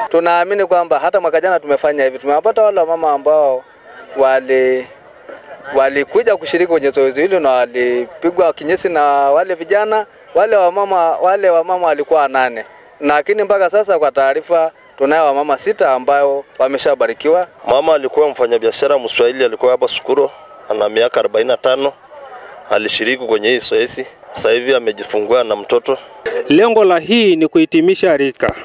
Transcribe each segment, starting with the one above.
Tunaamini kwamba hata mwaka jana tumefanya hivi. Tumewapata wale mama ambao walikuja kushiriki kwenye zoezi hili na walipigwa kinyesi na wale vijana. Wale wamama walikuwa 8. Lakini mpaka sasa kwa taarifa tunayo wamama 6 ambao wameshabarikiwa. Mama alikuwa mfanyabiashara Mswahili, alikuwa hapa Sukuro, ana miaka 45. Alishiriki kwenye hii zoezi. Sasa hivi amejifungua na mtoto. Lengo la hii ni kuhitimisha rika.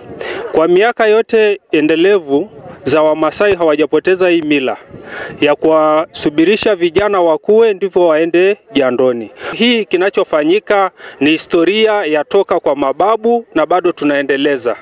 Kwa miaka yote endelevu za Wamasai hawajapoteza hii mila ya kuwasubirisha vijana wakue ndivyo waende jandoni. Hii kinachofanyika ni historia ya toka kwa mababu na bado tunaendeleza.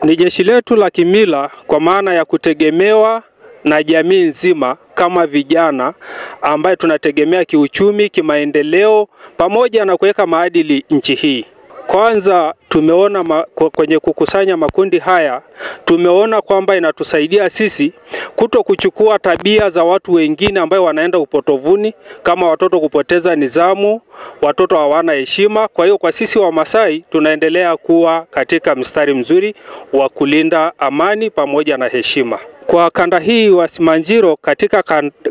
Ni jeshi letu la kimila kwa maana ya kutegemewa na jamii nzima kama vijana ambaye tunategemea kiuchumi, kimaendeleo pamoja na kuweka maadili nchi hii. Kwanza tumeona kwenye kukusanya makundi haya, tumeona kwamba inatusaidia sisi kuto kuchukua tabia za watu wengine ambao wanaenda upotovuni, kama watoto kupoteza nidhamu, watoto hawana heshima. Kwa hiyo kwa sisi Wamasai tunaendelea kuwa katika mstari mzuri wa kulinda amani pamoja na heshima. Kwa kanda hii wa Simanjiro, katika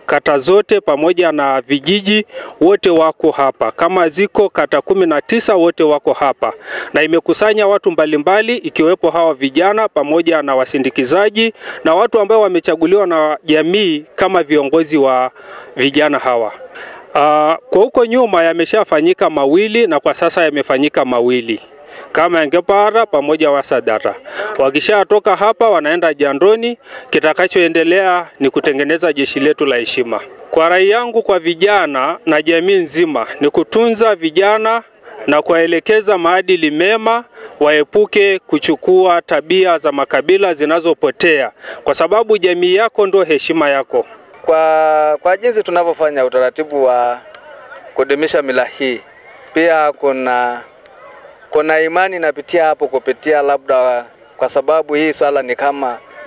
kata zote pamoja na vijiji wote wako hapa. Kama ziko kata 19 wote wako hapa. Na imekusanya watu mbalimbali ikiwepo hawa vijana pamoja na wasindikizaji na watu ambao wamechaguliwa na jamii kama viongozi wa vijana hawa. Kwa huko nyuma yameshafanyika mawili na kwa sasa yamefanyika mawili. Kama Engepara pamoja Wasadara. Wakishatoka hapa wanaenda jandoni, kitakachoendelea ni kutengeneza jeshi letu la heshima. Kwa rai yangu kwa vijana na jamii nzima ni kutunza vijana na kuwaelekeza maadili mema, waepuke kuchukua tabia za makabila zinazopotea kwa sababu jamii yako ndio heshima yako. Kwa jinsi tunavyofanya utaratibu wa kudumisha mila hii, pia kuna imani inapitia hapo kupitia labda kwa sababu hii swala ni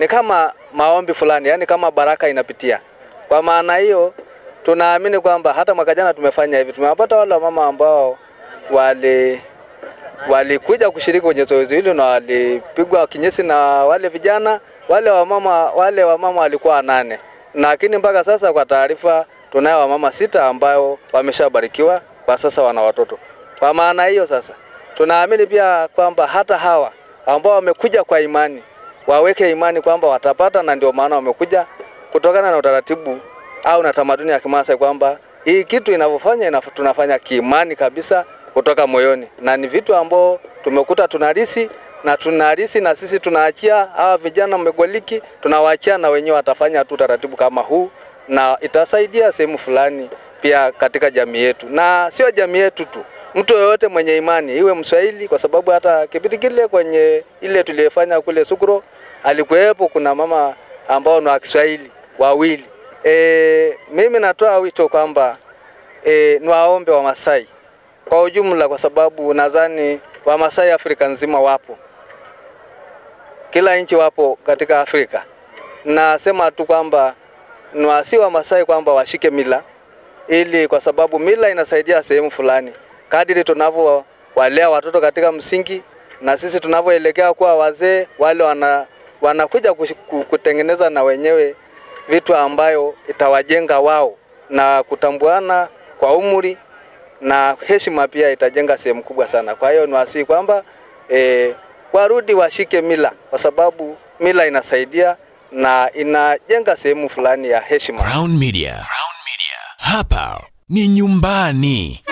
kama maombi fulani, yani kama baraka inapitia. Kwa maana hiyo tunaamini kwamba hata mwaka jana tumefanya hivi. Tumewapata wale mama ambao walikuja kushiriki kwenye zoezi hili na walipigwa kinyesi na wale vijana. Wale wamama walikuwa 8. Lakini mpaka sasa kwa taarifa tunayo wamama 6 ambao wameshabarikiwa, kwa sasa wana watoto. Kwa maana hiyo sasa tunaamini pia kwamba hata hawa ambao wamekuja kwa imani waweke imani kwamba watapata, na ndio maana wamekuja kutokana na utaratibu au na tamaduni ya Kimasai kwamba hii kitu inavyofanya tunafanya kiimani kabisa kutoka moyoni, na ni vitu ambao tumekuta tunarisi na sisi tunaachia hawa vijana Megoliki, tunawaachia na wenyewe watafanya tu taratibu kama huu, na itasaidia sehemu fulani pia katika jamii yetu, na sio jamii yetu tu, mtu yoyote mwenye imani, iwe Mswahili, kwa sababu hata kipindi kile kwenye ile tuliyofanya kule Sukuro alikuwepo kuna mama ambao ni wa Kiswahili wawili. Mimi natoa wito kwamba niwaombe Wamasai kwa ujumla, kwa sababu nadhani Wamasai Afrika nzima wapo, kila nchi wapo katika Afrika. Nasema tu kwamba niwasi Wamasai kwamba washike mila, ili kwa sababu mila inasaidia sehemu fulani. Kadiri tunavyowalea watoto katika msingi, na sisi tunavyoelekea kuwa wazee, wale wanakuja kutengeneza na wenyewe vitu ambayo itawajenga wao, na kutambuana kwa umri na heshima pia itajenga sehemu kubwa sana. Kwa hiyo niwasihi kwamba warudi washike mila, kwa sababu mila inasaidia na inajenga sehemu fulani ya heshima. Crown Media. Hapa ni nyumbani.